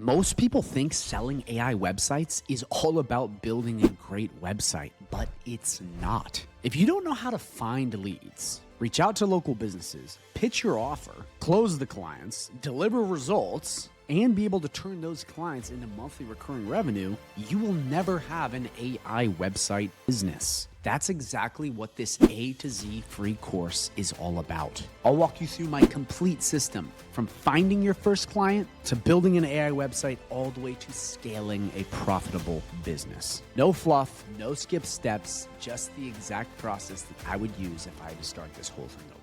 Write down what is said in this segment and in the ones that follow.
Most people think selling AI websites is all about building a great website, but it's not. If you don't know how to find leads, reach out to local businesses, pitch your offer, close the clients, deliver results, and be able to turn those clients into monthly recurring revenue, you will never have an AI website business. That's exactly what this A to Z free course is all about. I'll walk you through my complete system from finding your first client to building an AI website all the way to scaling a profitable business. No fluff, no skip steps, just the exact process that I would use if I had to start this whole thing over.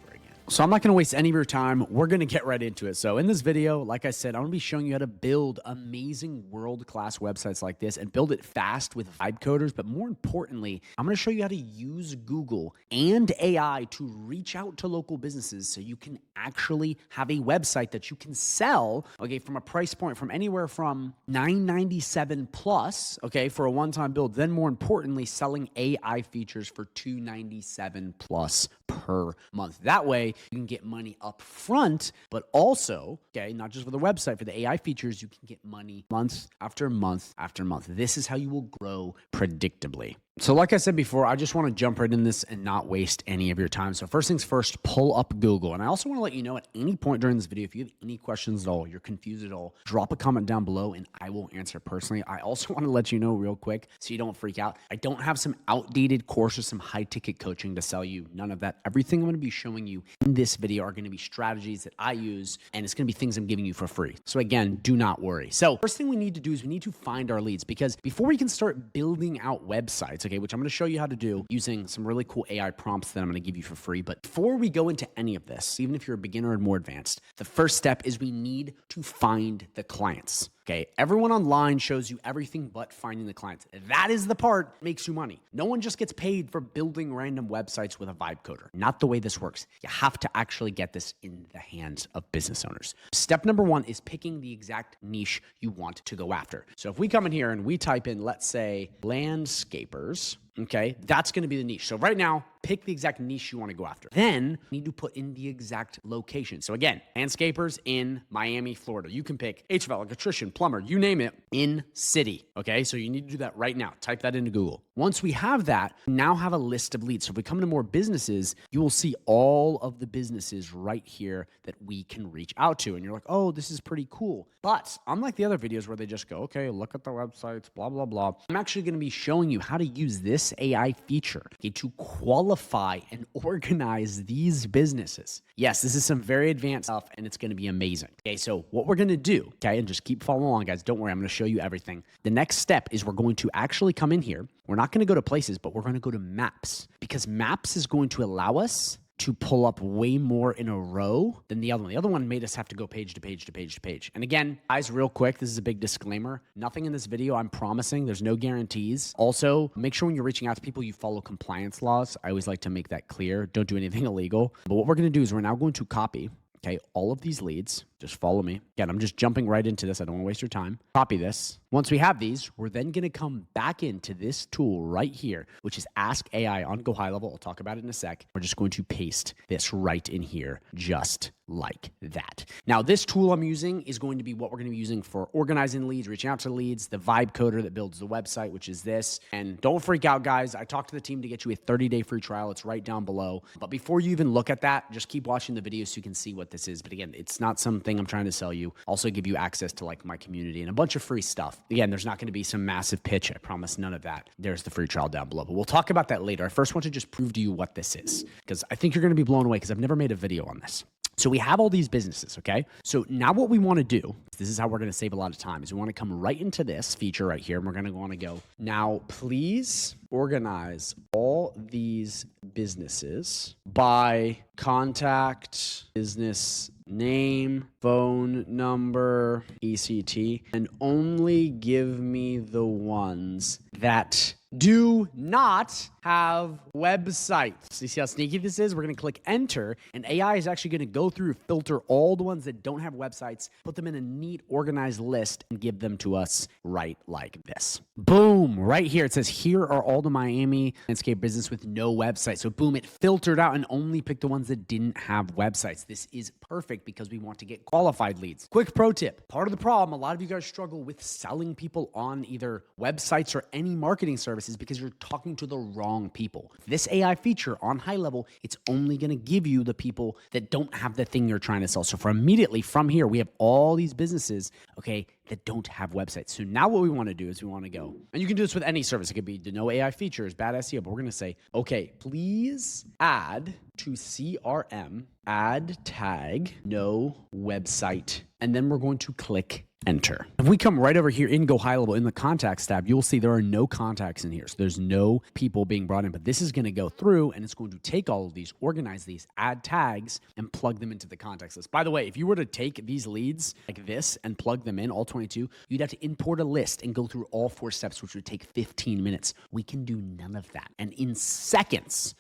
So I'm not going to waste any of your time. We're going to get right into it. So in this video, like I said, I'm going to be showing you how to build amazing world-class websites like this and build it fast with vibe coders. But more importantly, I'm going to show you how to use Google and AI to reach out to local businesses so you can actually have a website that you can sell, okay, from a price point from anywhere from $9.97 plus, okay, for a one-time build. Then more importantly, selling AI features for $297 plus per month. That way you can get money up front, but also, okay, not just for the website, for the AI features, you can get money month after month after month. This is how you will grow predictably. So like I said before, I just want to jump right in this and not waste any of your time. So first things first, pull up Google. And I also want to let you know at any point during this video, if you have any questions at all, you're confused at all, drop a comment down below and I will answer personally. I also want to let you know real quick so you don't freak out. I don't have some outdated courses, some high ticket coaching to sell you. None of that. Everything I'm going to be showing you in this video are going to be strategies that I use and it's going to be things I'm giving you for free. So again, do not worry. So first thing we need to do is we need to find our leads because before we can start building out websites, okay, which I'm going to show you how to do using some really cool AI prompts that I'm going to give you for free. But before we go into any of this, even if you're a beginner or more advanced, the first step is we need to find the clients. Okay, everyone online shows you everything but finding the clients. That is the part that makes you money. No one just gets paid for building random websites with a vibe coder. Not the way this works. You have to actually get this in the hands of business owners. Step number one is picking the exact niche you want to go after. So if we come in here and we type in, let's say, landscapers, okay, that's going to be the niche. So right now, pick the exact niche you want to go after. Then you need to put in the exact location. So again, landscapers in Miami, Florida. You can pick HVAC, electrician, plumber, you name it, in city. Okay, so you need to do that right now. Type that into Google. Once we have that, we now have a list of leads. So if we come into more businesses, you will see all of the businesses right here that we can reach out to. And you're like, oh, this is pretty cool. But unlike the other videos where they just go, okay, look at the websites, blah, blah, blah. I'm actually going to be showing you how to use this AI feature, okay, to qualify and organize these businesses. Yes, this is some very advanced stuff and it's going to be amazing. Okay, so what we're going to do, okay, and just keep following along, guys. Don't worry, I'm going to show you everything. The next step is we're going to actually come in here. We're not going to go to places, but we're going to go to maps because maps is going to allow us to pull up way more in a row than the other one. The other one made us have to go page to page to page to page. And again, guys, real quick, this is a big disclaimer. Nothing in this video I'm promising. There's no guarantees. Also, make sure when you're reaching out to people, you follow compliance laws. I always like to make that clear. Don't do anything illegal. But what we're going to do is we're now going to copy, okay, all of these leads. Just follow me. Again, I'm just jumping right into this. I don't want to waste your time. Copy this. Once we have these, we're then going to come back into this tool right here, which is Ask AI on Go High Level. I'll talk about it in a sec. We're just going to paste this right in here, just like that. Now, this tool I'm using is going to be what we're going to be using for organizing leads, reaching out to leads, the vibe coder that builds the website, which is this. And don't freak out, guys. I talked to the team to get you a 30-day free trial. It's right down below. But before you even look at that, just keep watching the video so you can see what this is. But again, it's not something I'm trying to sell you. Also give you access to like my community and a bunch of free stuff. Again, there's not going to be some massive pitch. I promise none of that. There's the free trial down below, but we'll talk about that later. I first want to just prove to you what this is because I think you're going to be blown away because I've never made a video on this. So we have all these businesses, okay? So now what we want to do, this is how we're going to save a lot of time, is we want to come right into this feature right here, and we're going to want to go, now please organize all these businesses by contact, business name, phone number, ECT, and only give me the ones that do not have websites. You see how sneaky this is? We're going to click enter and AI is actually going to go through, filter all the ones that don't have websites, put them in a neat organized list and give them to us right like this. Boom, right here. It says here are all the Miami landscape business with no website. So boom, it filtered out and only picked the ones that didn't have websites. This is perfect perfect because we want to get qualified leads. Quick pro tip. Part of the problem, a lot of you guys struggle with selling people on either websites or any marketing services because you're talking to the wrong people. This AI feature on high level, it's only going to give you the people that don't have the thing you're trying to sell. So immediately from here, we have all these businesses, okay, that don't have websites. So now what we want to do is we want to go, and you can do this with any service. It could be no AI features, bad SEO, but we're going to say, okay, please add to CRM, add tag, no website, and then we're going to click enter. If we come right over here in Go High Level in the contacts tab, you'll see there are no contacts in here. So there's no people being brought in, but this is going to go through and it's going to take all of these, organize these, add tags, and plug them into the contacts list. By the way, if you were to take these leads like this and plug them in, all 22, you'd have to import a list and go through all 4 steps, which would take 15 minutes. We can do none of that. And in seconds,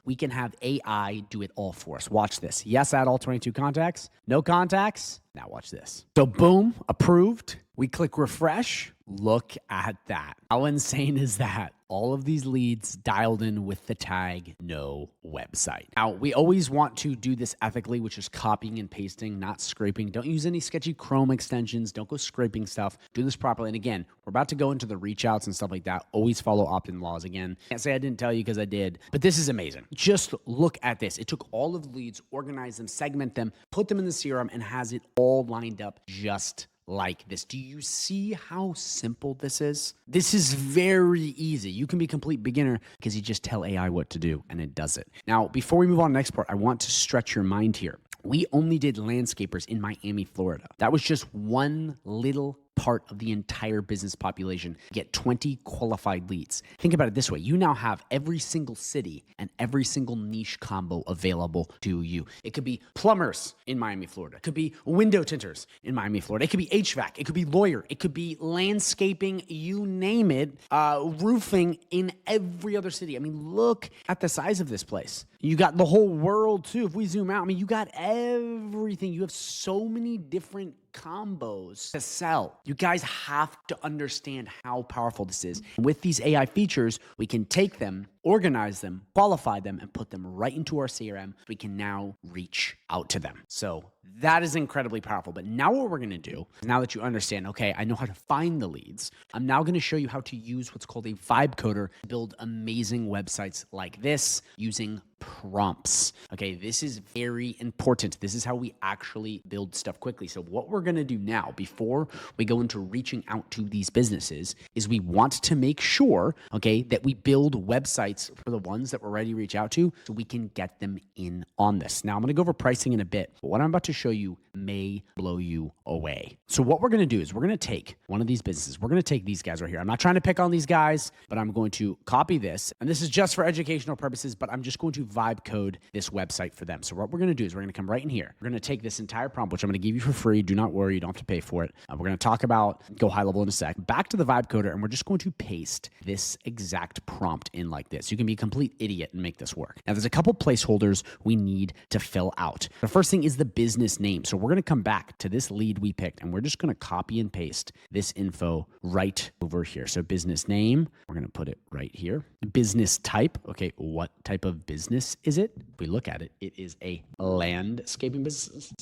we can have AI do it all for us. Watch this. Yes, add all 22 contacts. No contacts. Now watch this. So boom, approved. We click refresh. Look at that. How insane is that? All of these leads dialed in with the tag, no website. Now, we always want to do this ethically, which is copying and pasting, not scraping. Don't use any sketchy Chrome extensions. Don't go scraping stuff. Do this properly. And again, we're about to go into the reach outs and stuff like that. Always follow opt-in laws. Again, can't say I didn't tell you because I did, but this is amazing. Just look at this. It took all of the leads, organize them, segment them, put them in the CRM, and has it all lined up just like this. Do you see how simple this is? This is very easy. You can be a complete beginner because you just tell AI what to do and it does it. Now, before we move on to the next part, I want to stretch your mind here. We only did landscapers in Miami, Florida. That was just one little part of the entire business population. Get 20 qualified leads. Think about it this way. You now have every single city and every single niche combo available to you. It could be plumbers in Miami, Florida. It could be window tinters in Miami, Florida. It could be HVAC. It could be lawyer. It could be landscaping, you name it, roofing in every other city. I mean, look at the size of this place. You got the whole world too. If we zoom out, I mean, you got everything. You have so many different combos to sell. You guys have to understand how powerful this is. With these AI features, we can take them, organize them, qualify them, and put them right into our CRM. We can now reach out to them. So that is incredibly powerful. But now what we're going to do, now that you understand, okay, I know how to find the leads, I'm now going to show you how to use what's called a vibe coder to build amazing websites like this using prompts. Okay, this is very important. This is how we actually build stuff quickly. So what we're going to do now, before we go into reaching out to these businesses, is we want to make sure, okay, that we build websites for the ones that we're ready to reach out to so we can get them in on this. Now, I'm going to go over pricing in a bit, but what I'm about to show you may blow you away. So what we're going to do is we're going to take one of these businesses. We're going to take these guys right here. I'm not trying to pick on these guys, but I'm going to copy this. And this is just for educational purposes, but I'm just going to vibe code this website for them. So what we're going to do is we're going to come right in here. We're going to take this entire prompt, which I'm going to give you for free. Do not worry. You don't have to pay for it. We're going to talk about Go High Level in a sec. Back to the vibe coder, and we're just going to paste this exact prompt in like this. You can be a complete idiot and make this work. Now, there's a couple placeholders we need to fill out. The first thing is the business name. So we're going to come back to this lead we picked, and we're just going to copy and paste this info right over here. So business name, we're going to put it right here. Business type. Okay, what type of business is it? If we look at it, it is a landscaping business.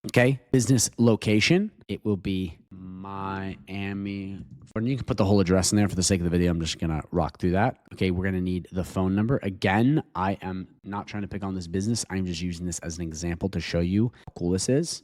Okay, business location. It will be Miami. And you can put the whole address in there for the sake of the video. I'm just going to rock through that. Okay, we're going to need the phone number. Again, I am not trying to pick on this business. I'm just using this as an example to show you how cool this is.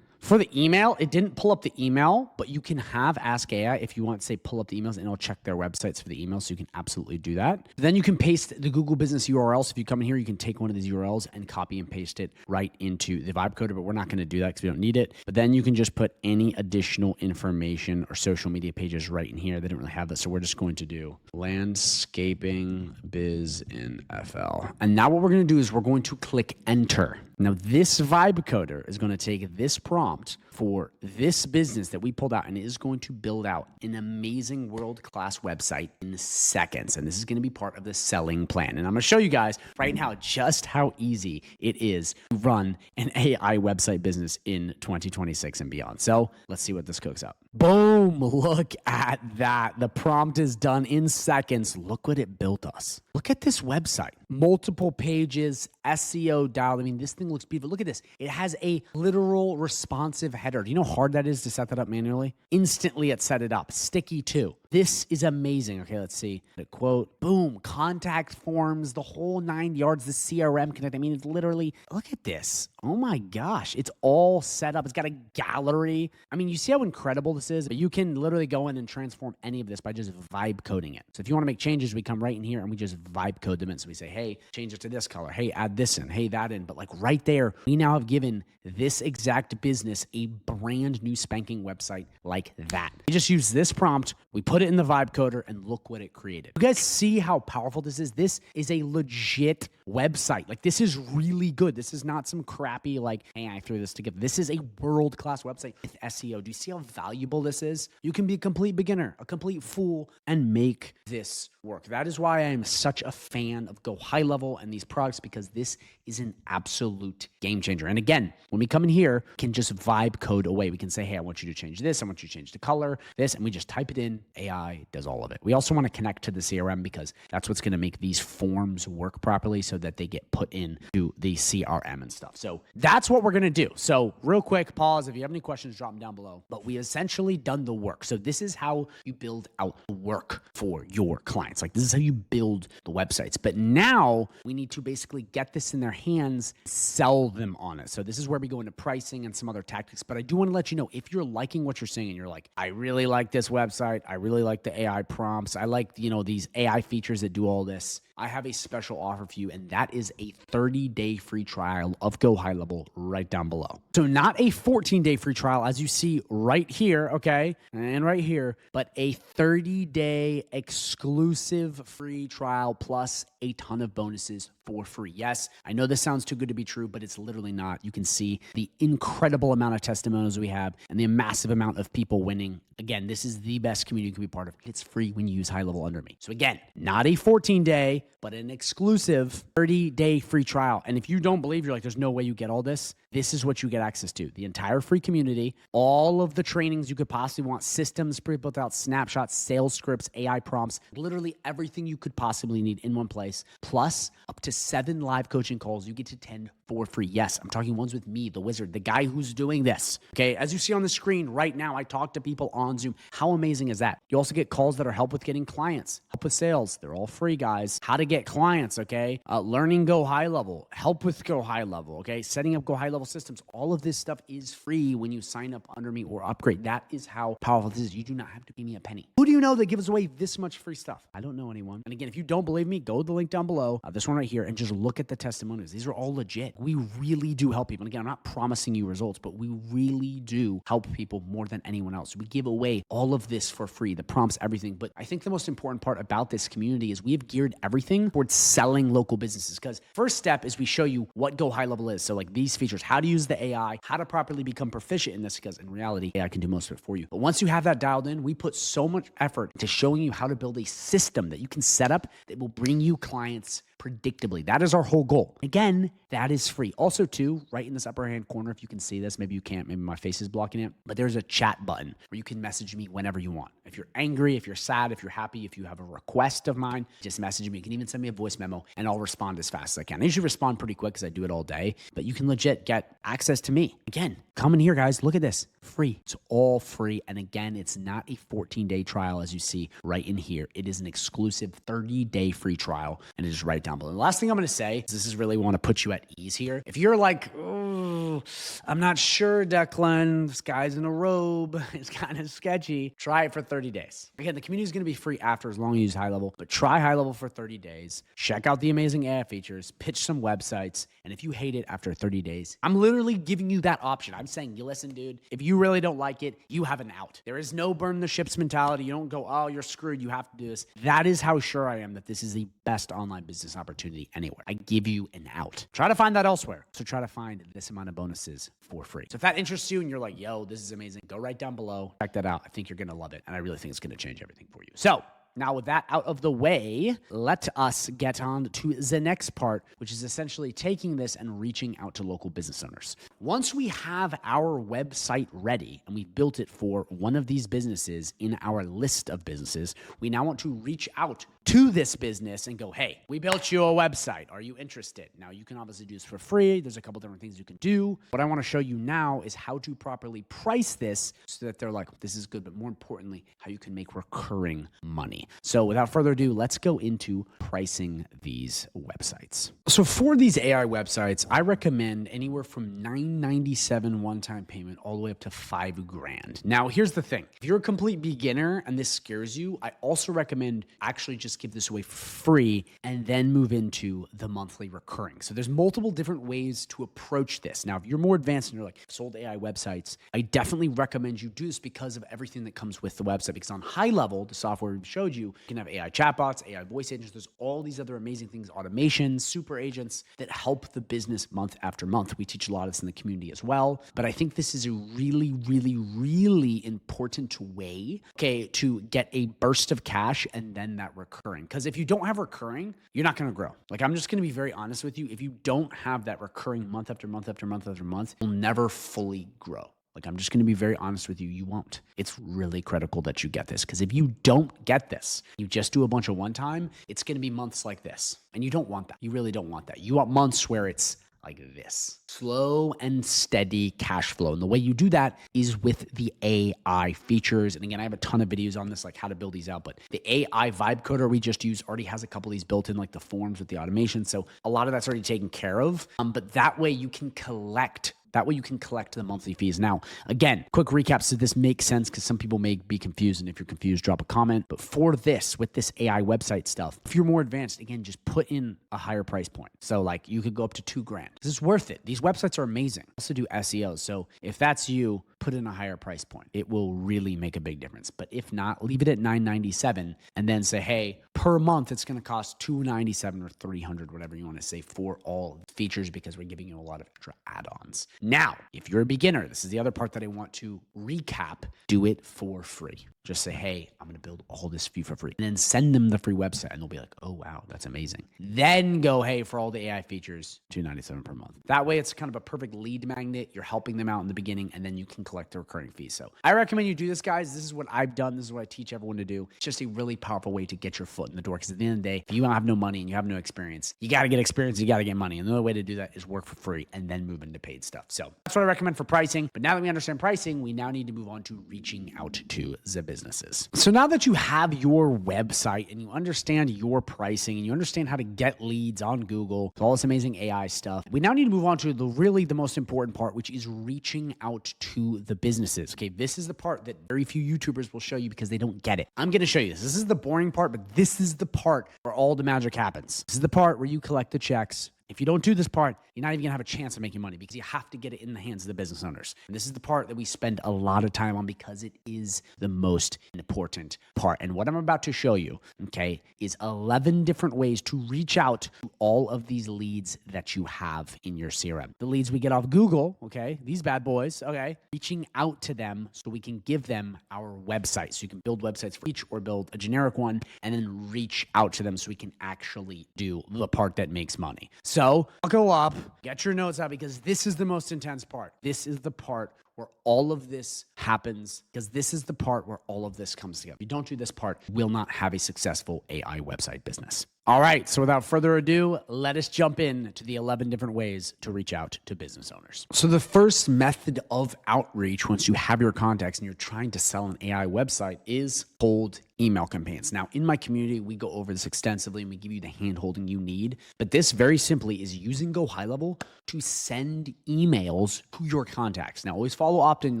For the email, it didn't pull up the email, but you can have Ask AI if you want to say pull up the emails and it'll check their websites for the email. So you can absolutely do that. Then you can paste the Google Business URL. So if you come in here, you can take one of these URLs and copy and paste it right into the vibe coder, but we're not going to do that because we don't need it. But then you can just put any additional information or social media pages right in here. They don't really have that. So we're just going to do landscaping biz in FL. And now what we're going to do is we're going to click enter. Now this vibe coder is going to take this prompt for this business that we pulled out and it is going to build out an amazing world-class website in seconds. And this is going to be part of the selling plan. And I'm going to show you guys right now just how easy it is to run an AI website business in 2026 and beyond. So let's see what this cooks up. Boom. Look at that. The prompt is done in seconds. Look what it built us. Look at this website. Multiple pages, SEO dialed. I mean, this thing looks beautiful. Look at this. It has a literal responsive header. Do you know how hard that is to set that up manually? Instantly it set it up. Sticky too. This is amazing. Okay, let's see. The quote, boom, contact forms, the whole 9 yards, the CRM connect. I mean, it's literally, look at this. Oh my gosh. It's all set up. It's got a gallery. I mean, you see how incredible this is? But you can literally go in and transform any of this by just vibe coding it. So if you want to make changes, we come right in here and we just vibe code them in. So we say, hey, change it to this color. Hey, add this in. Hey, that in. But like right there, we now have given this exact business a brand new spanking website like that. We just use this prompt. We put it in the vibe coder and look what it created. You guys see how powerful this is? This is a legit website. Like this is really good. This is not some crappy like, hey, I threw this together. This is a world-class website with SEO. Do you see how valuable this is? You can be a complete beginner, a complete fool, and make this work. That is why I am such a fan of Go High Level and these products, because this is an absolute game changer. And again, when we come in here, we can just vibe code away. We can say, hey, I want you to change this. I want you to change the color, this, and we just type it in. AI does all of it. We also want to connect to the CRM because that's what's going to make these forms work properly so that they get put into the CRM and stuff. So that's what we're going to do. So real quick, pause. If you have any questions, drop them down below. But we essentially done the work. So this is how you build out the work for your clients. Like this is how you build the websites. But now we need to basically get this in their hands, sell them on it. So this is where we go into pricing and some other tactics. But I do want to let you know, if you're liking what you're seeing and you're like, I really like this website. I really like the AI prompts. I like, these AI features that do all this. I have a special offer for you, and that is a 30-day free trial of Go High Level right down below. So not a 14-day free trial, as you see right here, okay, and right here, but a 30-day exclusive free trial plus a ton of bonuses for free. Yes, I know this sounds too good to be true, but it's literally not. You can see the incredible amount of testimonials we have and the massive amount of people winning. Again, this is the best community you can be part of. It's free when you use High Level under me. So again, not a 14-day, but an exclusive 30-day free trial. And if you don't believe, you're like, there's no way you get all this, this is what you get access to. The entire free community, all of the trainings you could possibly want, systems pre-built out, snapshots, sales scripts, AI prompts, literally everything you could possibly need in one place, plus up to 7 live coaching calls you get to attend for free. Yes, I'm talking ones with me, the wizard, the guy who's doing this. Okay, as you see on the screen right now, I talk to people on Zoom. How amazing is that? You also get calls that are help with getting clients, help with sales. They're all free, guys. How to get clients, okay? Learning Go High Level, help with Go High Level, okay? Setting up Go High Level systems. All of this stuff is free when you sign up under me or upgrade. That is how powerful this is. You do not have to pay me a penny. Who do you know that gives away this much free stuff? I don't know anyone. And again, if you don't believe me, go to the link down below, this one right here, and just look at the testimonials. These are all legit. We really do help people. And again, I'm not promising you results, but we really do help people more than anyone else. We give away all of this for free, the prompts, everything. But I think the most important part about this community is we have geared everything towards selling local businesses. Because first step is we show you what Go High Level is. So like these features, how to use the AI, how to properly become proficient in this, because in reality, AI can do most of it for you. But once you have that dialed in, we put so much effort into showing you how to build a system that you can set up that will bring you clients predictably. That is our whole goal. Again, that is free. Also too, right in this upper hand corner, if you can see this, maybe you can't, maybe my face is blocking it, but there's a chat button where you can message me whenever you want. If you're angry, if you're sad, if you're happy, if you have a request of mine, just message me. You can even send me a voice memo and I'll respond as fast as I can. I usually respond pretty quick because I do it all day, but you can legit get access to me. Again, come in here, guys. Look at this. Free. It's all free. And again, it's not a 14-day trial as you see right in here. It is an exclusive 30-day free trial, and it is right down below. And the last thing I'm going to say is this is really want to put you at ease here. If you're like, oh, I'm not sure, Declan, this guy's in a robe, it's kind of sketchy, try it for 30 days. Again, the community is going to be free after as long as you use High Level, but try High Level for 30 days. Check out the amazing AI features, pitch some websites, and if you hate it after 30 days, I'm literally giving you that option. I'm saying, you listen, dude, if you really don't like it, you have an out. There is no burn the ships mentality. You don't go, oh, you're screwed, you have to do this. That is how sure I am that this is the best online business opportunity anywhere. I give you an out. Try to find that elsewhere. So try to find this amount of bonuses for free. So if that interests you and you're like, yo, this is amazing, go right down below. Check that out. I think you're going to love it. And I really think it's going to change everything for you. So now with that out of the way, let us get on to the next part, which is essentially taking this and reaching out to local business owners. Once we have our website ready and we've built it for one of these businesses in our list of businesses, we now want to reach out to this business and go, hey, we built you a website. Are you interested? Now, you can obviously do this for free. There's a couple different things you can do. What I want to show you now is how to properly price this so that they're like, this is good, but more importantly, how you can make recurring money. So without further ado, let's go into pricing these websites. So for these AI websites, I recommend anywhere from $9.97 one-time payment all the way up to $5,000. Now, here's the thing. If you're a complete beginner and this scares you, I also recommend actually just give this away for free and then move into the monthly recurring. So there's multiple different ways to approach this. Now, if you're more advanced and you're like, sold AI websites, I definitely recommend you do this because of everything that comes with the website. Because on high level, the software we showed you, you can have AI chatbots, AI voice agents. There's all these other amazing things, automations, super agents that help the business month after month. We teach a lot of this in the community as well. But I think this is a really, really, really important way, to get a burst of cash and then that recurring. Because if you don't have recurring, you're not going to grow. Like, I'm just going to be very honest with you. If you don't have that recurring month after month after month after month, you'll never fully grow. Like, I'm just going to be very honest with you. You won't. It's really critical that you get this, because if you don't get this, you just do a bunch of one time, it's going to be months like this. And you don't want that. You really don't want that. You want months where it's like this. Slow and steady cash flow. And the way you do that is with the AI features. And again, I have a ton of videos on this, like how to build these out. But the AI vibe coder we just used already has a couple of these built in, like the forms with the automation. So a lot of that's already taken care of. But that way you can collect the monthly fees. Now, again, quick recap so this makes sense, because some people may be confused. And if you're confused, drop a comment. But for this, with this AI website stuff, if you're more advanced, again, just put in a higher price point. So like you could go up to $2,000. This is worth it. These websites are amazing. Also do SEO. So if that's you, put in a higher price point. It will really make a big difference. But if not, leave it at $9.97 and then say, hey, per month, it's going to cost $297 or $300, whatever you want to say, for all features, because we're giving you a lot of extra add-ons. Now, if you're a beginner, this is the other part that I want to recap. Do it for free. Just say, hey, I'm going to build all this for you for free. And then send them the free website and they'll be like, oh, wow, that's amazing. Then go, hey, for all the AI features, $297 per month. That way, it's kind of a perfect lead magnet. You're helping them out in the beginning, and then you can collect the recurring fees. So I recommend you do this, guys. This is what I've done. This is what I teach everyone to do. It's just a really powerful way to get your foot in the door, because at the end of the day, if you have no money and you have no experience, you got to get experience, you got to get money. And the only way to do that is work for free and then move into paid stuff. So that's what I recommend for pricing. But now that we understand pricing, we now need to move on to reaching out to the businesses. So now that you have your website and you understand your pricing and you understand how to get leads on Google, all this amazing AI stuff, we now need to move on to the most important part, which is reaching out to the businesses. Okay, this is the part that very few YouTubers will show you because they don't get it. I'm going to show you this. This is the boring part, but this is the part where all the magic happens. This is the part where you collect the checks. If you don't do this part, you're not even gonna have a chance of making money, because you have to get it in the hands of the business owners. And this is the part that we spend a lot of time on, because it is the most important part. And what I'm about to show you, okay, is 11 different ways to reach out to all of these leads that you have in your CRM. The leads we get off Google, okay, these bad boys, okay, reaching out to them so we can give them our website. So you can build websites for each, or build a generic one and then reach out to them so we can actually do the part that makes money. So buckle up, get your notes out, because this is the most intense part. This is the part where all of this happens, because this is the part where all of this comes together. If you don't do this part, you will not have a successful AI website business. All right, so without further ado, let us jump in to the 11 different ways to reach out to business owners. So the first method of outreach, once you have your contacts and you're trying to sell an AI website, is cold email campaigns. Now, in my community, we go over this extensively and we give you the hand-holding you need. But this very simply is using Go High Level to send emails to your contacts. Now, always follow opt-in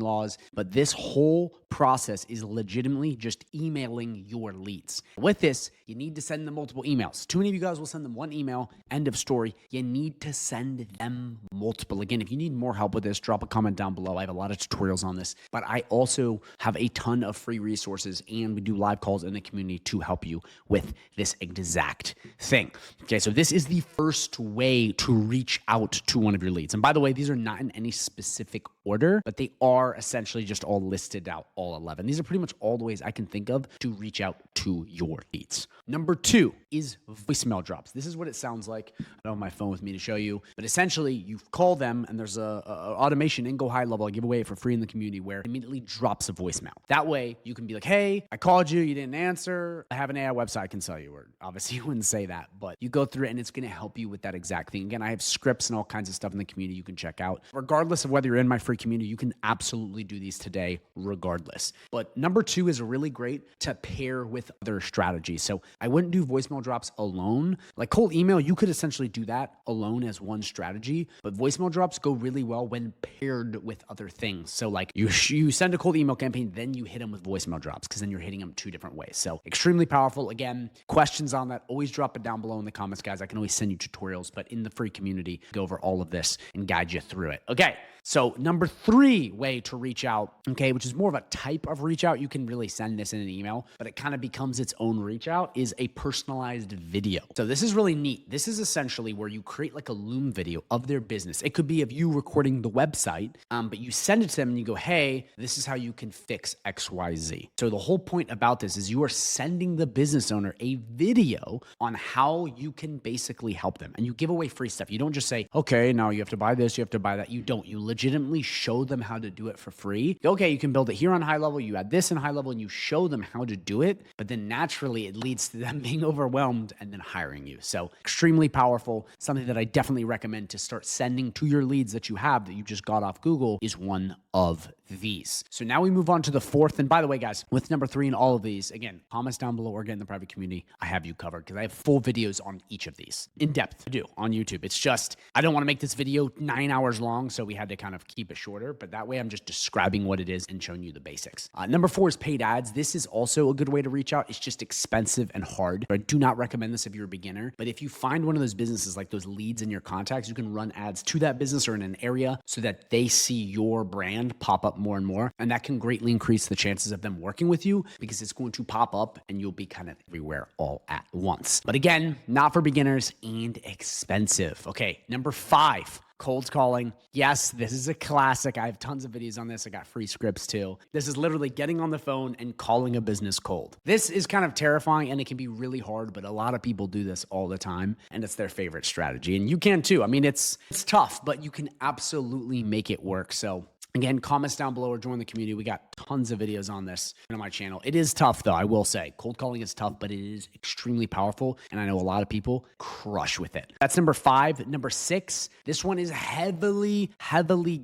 laws, but this whole process is legitimately just emailing your leads. With this, you need to send them multiple emails. Too many of you guys will send them one email, end of story. You need to send them multiple. Again, if you need more help with this, drop a comment down below. I have a lot of tutorials on this, but I also have a ton of free resources, and we do live calls in the community to help you with this exact thing. Okay, so this is the first way to reach out to one of your leads. And by the way, these are not in any specific order, but they are essentially just all listed out all 11. These are pretty much all the ways I can think of to reach out to your leads. Number 2 is voicemail drops. This is what it sounds like. I don't have my phone with me to show you, but essentially you call them and there's a automation in Go High Level. I give away it for free in the community where it immediately drops a voicemail. That way you can be like, hey, I called you, you didn't answer. I have an AI website I can sell you. Or obviously you wouldn't say that, but you go through it and it's going to help you with that exact thing. Again, I have scripts and all kinds of stuff in the community you can check out. Regardless of whether you're in my free community, you can absolutely do these today regardless. But number 2 is really great to pair with other strategies. So I wouldn't do voicemail drops alone. Like cold email, you could essentially do that alone as one strategy, but voicemail drops go really well when paired with other things. So like you send a cold email campaign, then you hit them with voicemail drops because then you're hitting them 2 different ways. So extremely powerful. Again, questions on that, always drop it down below in the comments, guys. I can always send you tutorials, but in the free community, go over all of this and guide you through it. Okay. So number 3 way to reach out, okay, which is more of a type of reach out. You can really send this in an email, but it kind of becomes its own reach out, is a personalized video. So this is really neat. This is essentially where you create like a Loom video of their business. It could be of you recording the website, but you send it to them and you go, hey, this is how you can fix XYZ. So the whole point about this is you are sending the business owner a video on how you can basically help them. And you give away free stuff. You don't just say, okay, now you have to buy this, you have to buy that. You don't. You legitimately show them how to do it for free. Okay, you can build it here on High Level, you add this in High Level, and you show them how to do it, but then naturally it leads to them being overwhelmed and then hiring you. So extremely powerful, something that I definitely recommend to start sending to your leads that you have that you just got off Google is one of these. So now we move on to the 4th. And by the way, guys, with number 3 and all of these, again, comments down below or get in the private community. I have you covered because I have full videos on each of these in depth to do on YouTube. It's just, I don't want to make this video 9 hours long. So we had to kind of keep it shorter, but that way I'm just describing what it is and showing you the basics. Number 4 is paid ads. This is also a good way to reach out. It's just expensive and hard. I do not recommend this if you're a beginner, but if you find one of those businesses, like those leads in your contacts, you can run ads to that business or in an area so that they see your brand pop up more and more. And that can greatly increase the chances of them working with you because it's going to pop up and you'll be kind of everywhere all at once. But again, not for beginners and expensive. Okay, number 5. Cold calling. Yes, this is a classic. I have tons of videos on this. I got free scripts too. This is literally getting on the phone and calling a business cold. This is kind of terrifying and it can be really hard, but a lot of people do this all the time and it's their favorite strategy. And you can too. I mean, it's tough, but you can absolutely make it work. So again, comments down below or join the community. We got tons of videos on this on my channel. It is tough though, I will say. Cold calling is tough, but it is extremely powerful. And I know a lot of people crush with it. That's number 5. Number 6, this one is heavily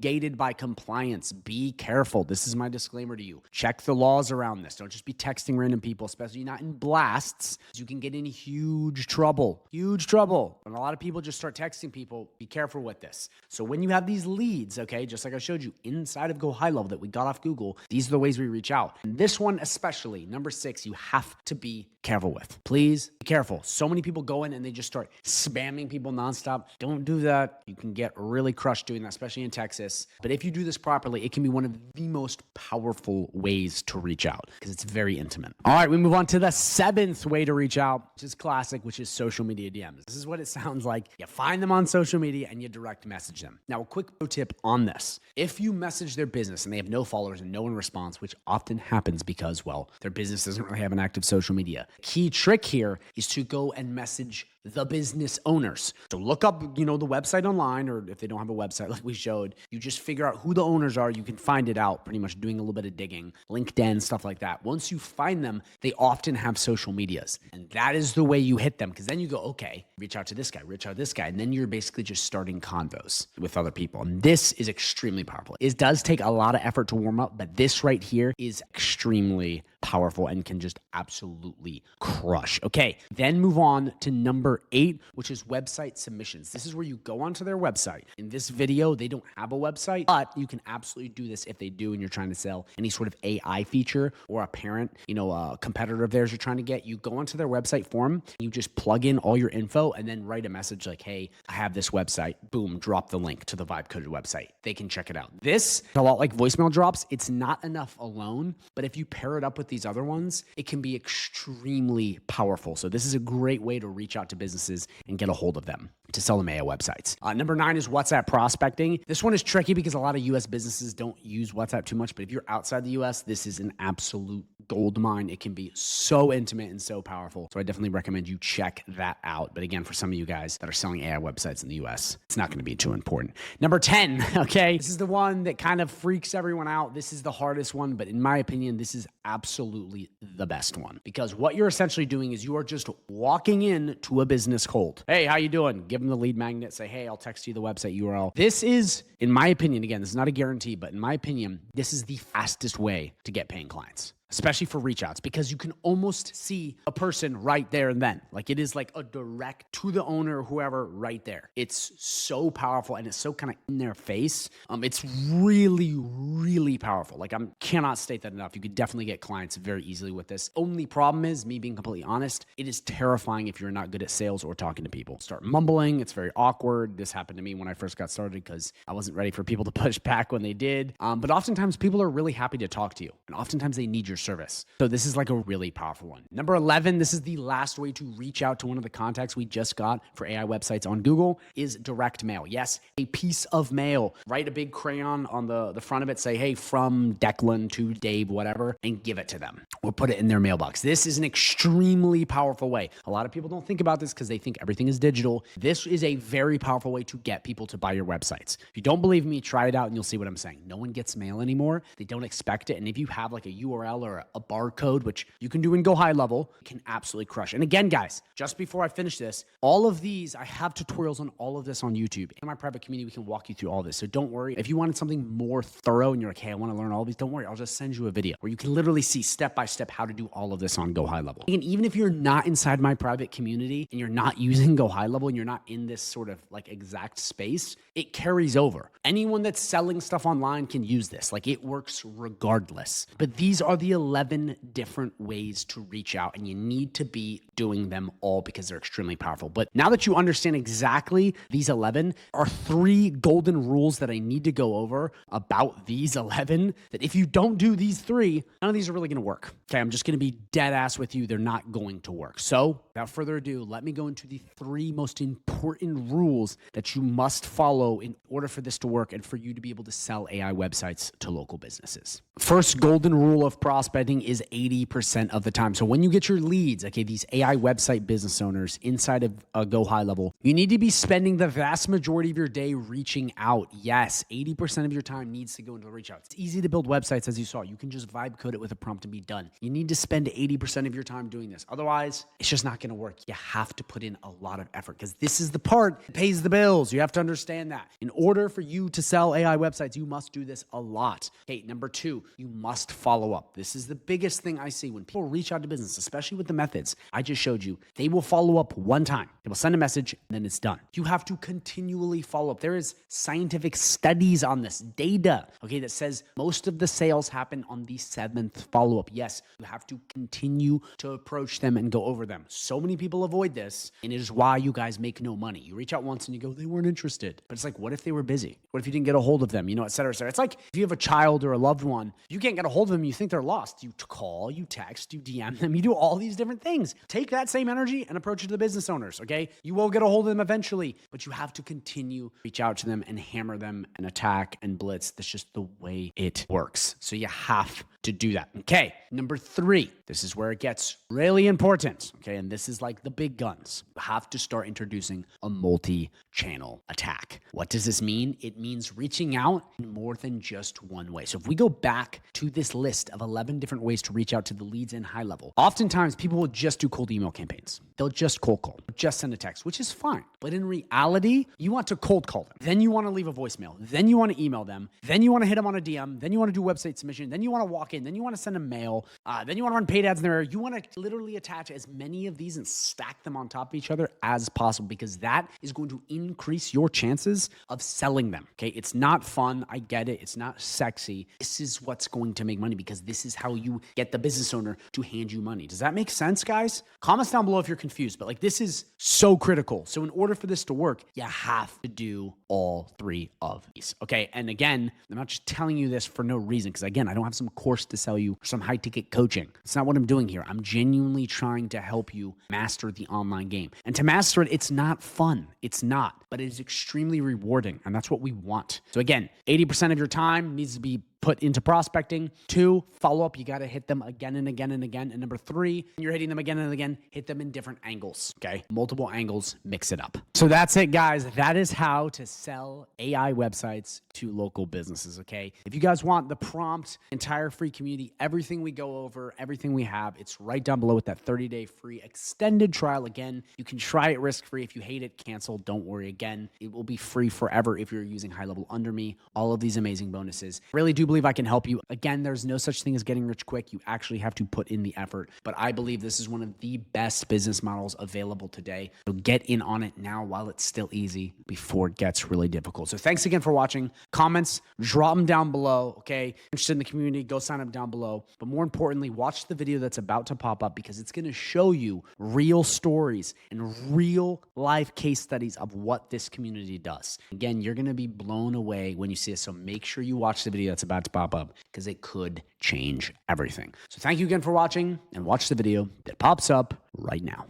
gated by compliance. Be careful. This is my disclaimer to you. Check the laws around this. Don't just be texting random people, especially not in blasts. You can get in huge trouble. Huge trouble. And a lot of people just start texting people. Be careful with this. So when you have these leads, okay, just like I showed you inside of Go High Level that we got off Google, these are the ways we reach out. And this one especially, number 6, you have to be careful with. Please be careful. So many people go in and they just start spamming people nonstop. Don't do that. You can get really crushed doing that, especially in Texas. But if you do this properly, it can be one of the most powerful ways to reach out because it's very intimate. All right, we move on to the 7th way to reach out, which is classic, which is social media DMs. This is what it sounds like. You find them on social media and you direct message them. Now, a quick pro tip on this. If you message their business and they have no followers and no one responds, which often happens because, well, their business doesn't really have an active social media. Key trick here is to go and message the business owners. So look up, the website online, or if they don't have a website like we showed, you just figure out who the owners are. You can find it out pretty much doing a little bit of digging, LinkedIn, stuff like that. Once you find them, they often have social medias. And that is the way you hit them because then you go, okay, reach out to this guy, reach out to this guy. And then you're basically just starting convos with other people. And this is extremely powerful. It does take a lot of effort to warm up, but this right here is extremely powerful and can just absolutely crush. Okay, then move on to number 8, which is website submissions. This is where you go onto their website. In this video, they don't have a website, but you can absolutely do this if they do and you're trying to sell any sort of AI feature or a parent, a competitor of theirs you're trying to get. You go onto their website form, you just plug in all your info and then write a message like, hey, I have this website. Boom, drop the link to the Vibe Coded website. They can check it out. This, a lot like voicemail drops, it's not enough alone, but if you pair it up with these other ones, it can be extremely powerful. So this is a great way to reach out to businesses and get a hold of them to sell them AI websites. Number 9 is WhatsApp prospecting. This one is tricky because a lot of US businesses don't use WhatsApp too much, but if you're outside the US, this is an absolute gold mine. It can be so intimate and so powerful. So I definitely recommend you check that out. But again, for some of you guys that are selling AI websites in the US, it's not going to be too important. Number 10, okay? This is the one that kind of freaks everyone out. This is the hardest one, but in my opinion, this is absolutely the best one, because what you're essentially doing is you are just walking in to a business cold. Hey, how you doing? Give them the lead magnet, say, hey, I'll text you the website URL. This is, in my opinion, again, this is not a guarantee, but in my opinion, this is the fastest way to get paying clients, especially for reach outs, because you can almost see a person right there and then. Like, it is like a direct to the owner, whoever, right there. It's so powerful and it's so kind of in their face. It's really, really powerful. Like, I cannot state that enough. You could definitely get clients very easily with this. Only problem is, me being completely honest, it is terrifying if you're not good at sales or talking to people. Start mumbling. It's very awkward. This happened to me when I first got started because I wasn't ready for people to push back when they did. But oftentimes people are really happy to talk to you, and oftentimes they need your service. So this is like a really powerful one. Number 11, this is the last way to reach out to one of the contacts we just got for AI websites on Google, is direct mail. Yes, a piece of mail. Write a big crayon on the front of it, say, hey, from Declan to Dave, whatever, and give it to them or put it in their mailbox. This is an extremely powerful way. A lot of people don't think about this because they think everything is digital. This is a very powerful way to get people to buy your websites. If you don't believe me, try it out and you'll see what I'm saying. No one gets mail anymore. They don't expect it. And if you have like a URL or a barcode, which you can do and go high level, you can absolutely crush. And again, guys, just before I finish this, all of these, I have tutorials on all of this on YouTube. In my private community, we can walk you through all this. So don't worry. If you wanted something more thorough and you're like, hey, I want to learn all of these, don't worry. I'll just send you a video where you can literally see step by step how to do all of this on Go High Level. And even if you're not inside my private community and you're not using Go High Level and you're not in this sort of like exact space, it carries over. Anyone that's selling stuff online can use this. Like, it works regardless. But these are the 11 different ways to reach out, and you need to be doing them all because they're extremely powerful. But now that you understand exactly these 11, are 3 golden rules that I need to go over about these 11, that if you don't do these 3, none of these are really going to work. Okay, I'm just going to be dead ass with you. They're not going to work. So without further ado, let me go into the 3 most important rules that you must follow in order for this to work and for you to be able to sell AI websites to local businesses. First golden rule of prospecting is 80% of the time. So when you get your leads, okay, these AI website business owners inside of a Go High Level, you need to be spending the vast majority of your day reaching out. Yes, 80% of your time needs to go into the reach out. It's easy to build websites, as you saw. You can just vibe code it with a prompt and be done. You need to spend 80% of your time doing this. Otherwise, it's just not going to work. You have to put in a lot of effort because this is the part that pays the bills. You have to understand that. In order for you to sell AI websites, you must do this a lot. Okay, number 2, you must follow up. This is the biggest thing I see when people reach out to business, especially with the methods I just showed you. They will follow up one time. They will send a message and then it's done. You have to continually follow up. There is scientific studies on this, data, okay, that says most of the sales happen on the 7th follow-up. Yes, you have to continue to approach them and go over them. So many people avoid this, and it is why you guys make no money. You reach out once and you go, they weren't interested. But it's like, what if they were busy? What if you didn't get a hold of them? You know, et cetera, et cetera. It's like if you have a child or a loved one, you can't get a hold of them, you think they're lost. You call, you text, you DM them, you do all these different things. Take that same energy and approach it to the business owners, okay? You will get a hold of them eventually, but you have to continue reach out to them and hammer them and attack and blitz. That's just the way it works. So you have to do that. Okay, number 3, this is where it gets really important, okay? And this is like the big guns. You have to start introducing a multi-channel attack. What does this mean? It means reaching out in more than just one way. So if we go back to this list of 11 different ways to reach out to the leads in high level, oftentimes people will just do cold email campaigns. They'll just cold call, just send a text, which is fine. But in reality, you want to cold call them. Then you want to leave a voicemail. Then you want to email them. Then you want to hit them on a DM. Then you want to do website submission. Then you want to walk in. Then you want to send a mail. Then you want to run paid ads in there. You want to literally attach as many of these and stack them on top of each other as possible, because that is going to increase your chances of selling them. Okay, it's not fun. I get it. It's not sexy. This is what's going to make money, because this is how you get the business owner to hand you money. Does that make sense, guys? Comments down below if you're confused, but like, this is so critical. So in order for this to work, you have to do all 3 of these. Okay, and again, I'm not just telling you this for no reason, because again, I don't have some course to sell you some high ticket coaching. It's not what I'm doing here. I'm genuinely trying to help you master the online game. And to master it, it's not fun. It's not, but it is extremely rewarding. And that's what we want. So again, 80% of your time needs to be put into prospecting. 2, follow up. You got to hit them again and again and again. And number 3, you're hitting them again and again, hit them in different angles. Okay. Multiple angles, mix it up. So that's it, guys. That is how to sell AI websites to local businesses. Okay. If you guys want the prompt, entire free community, everything we go over, everything we have, it's right down below with that 30-day free extended trial. Again, you can try it risk-free. If you hate it, cancel. Don't worry. Again, it will be free forever if you're using High Level under me. All of these amazing bonuses. Really do believe I can help you. Again, there's no such thing as getting rich quick. You actually have to put in the effort. But I believe this is one of the best business models available today. So get in on it now while it's still easy before it gets really difficult. So thanks again for watching. Comments, drop them down below. Okay. Interested in the community, go sign up down below. But more importantly, watch the video that's about to pop up because it's going to show you real stories and real life case studies of what this community does. Again, you're going to be blown away when you see it. So make sure you watch the video that's about to pop up because it could change everything. So thank you again for watching and watch the video that pops up right now.